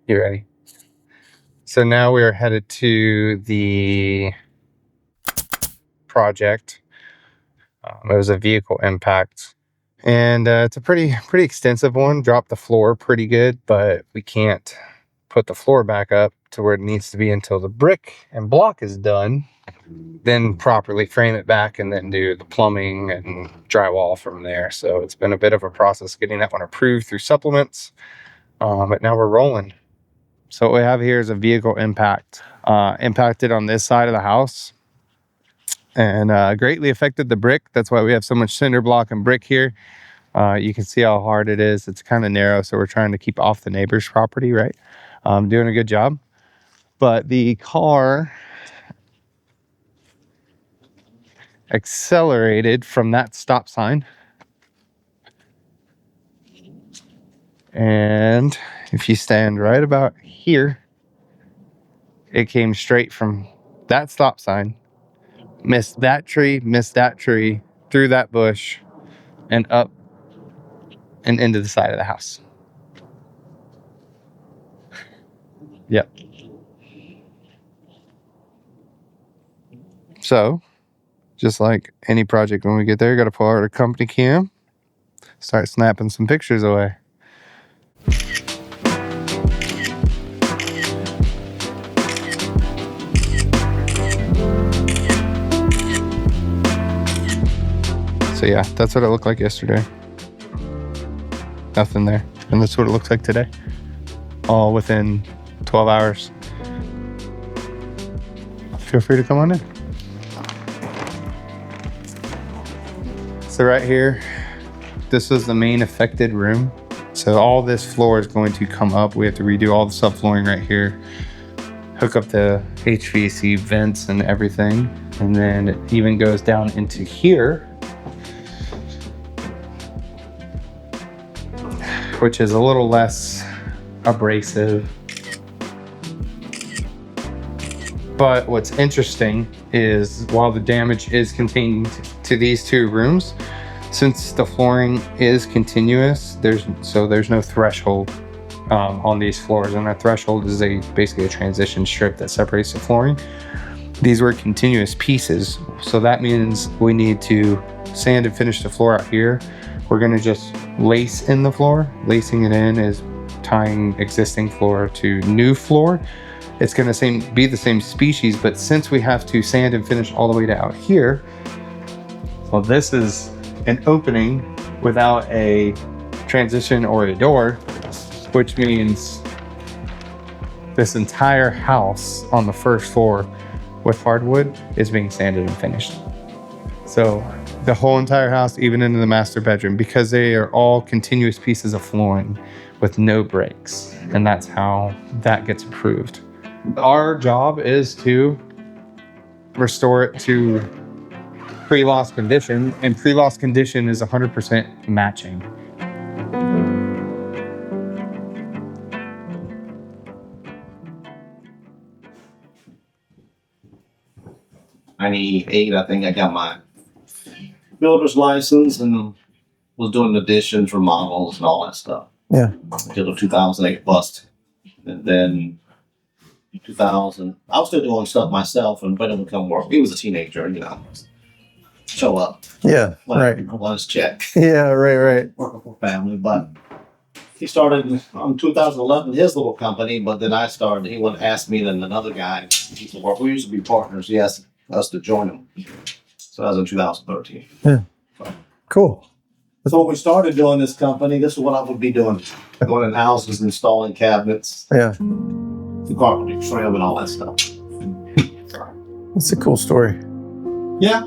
You ready? So now we are headed to the project. It was a vehicle impact, and it's a pretty extensive one. Dropped the floor pretty good, but we can't put the floor back up to where it needs to be until the brick and block is done. Then properly frame it back and then do the plumbing and drywall from there. So it's been a bit of a process getting that one approved through supplements, but now we're rolling. So what we have here is a vehicle impact. Impacted on this side of the house and greatly affected the brick. That's why we have so much cinder block and brick here. You can see how hard it is. It's kind of narrow, so we're trying to keep off the neighbor's property, right? Doing a good job. But the car accelerated from that stop sign. And if you stand right about here, it came straight from that stop sign, missed that tree, through that bush, and up and into the side of the house. Yep. So, just like any project, when we get there, you got to pull out our company cam, start snapping some pictures away. So yeah, that's what it looked like yesterday. Nothing there. And that's what it looks like today. All within 12 hours. Feel free to come on in. So right here, this was the main affected room. So all this floor is going to come up. We have to redo all the subflooring right here, hook up the HVAC vents and everything. And then it even goes down into here, which is a little less abrasive. But what's interesting is while the damage is contained to these two rooms, since the flooring is continuous, there's no threshold on these floors, and that threshold is basically a transition strip that separates the flooring. These were continuous pieces, so that means we need to sand and finish the floor out here. We're gonna just lace in the floor. Lacing it in is tying existing floor to new floor. It's gonna be the same species, but since we have to sand and finish all the way to out here, well, this is an opening without a transition or a door, which means this entire house on the first floor with hardwood is being sanded and finished. So the whole entire house, even into the master bedroom, because they are all continuous pieces of flooring with no breaks. And that's how that gets approved. Our job is to restore it to pre-loss condition, and pre-loss condition is 100% matching. '98, I think I got my builder's license and was doing additions, remodels, and all that stuff. Yeah. Until the 2008 bust. And then 2000, I was still doing stuff myself, and Brendan would come work. He was a teenager, show up. Yeah, right. Lunch check. Yeah, right. Working for family, but he started in 2011 his little company, but then I started. He would ask me and another guy. He used to work. We used to be partners. He asked us to join him. So that was in 2013. Yeah. Cool. So when we started doing this company, this is what I would be doing: going in houses, installing cabinets, Yeah. the carpentry, trim, and all that stuff. That's a cool story. Yeah.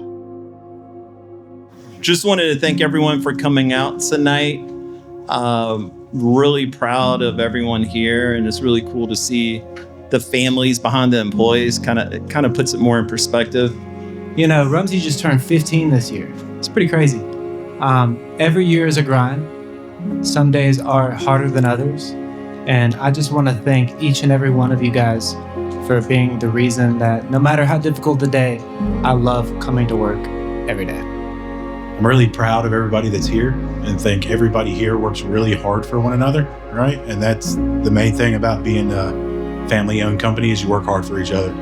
Just wanted to thank everyone for coming out tonight. Really proud of everyone here, and it's really cool to see the families behind the employees. Kind of puts it more in perspective. Rumsey just turned 15 this year. It's pretty crazy. Every year is a grind. Some days are harder than others. And I just want to thank each and every one of you guys for being the reason that no matter how difficult the day, I love coming to work every day. I'm really proud of everybody that's here and think everybody here works really hard for one another, right? And that's the main thing about being a family-owned company is you work hard for each other.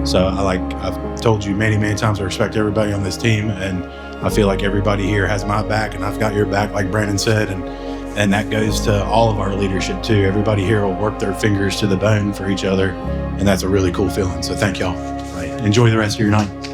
So I've told you many, many times I respect everybody on this team, and I feel like everybody here has my back and I've got your back, like Brandon said, and that goes to all of our leadership too. Everybody here will work their fingers to the bone for each other, and that's a really cool feeling. So thank y'all. Right. Enjoy the rest of your night.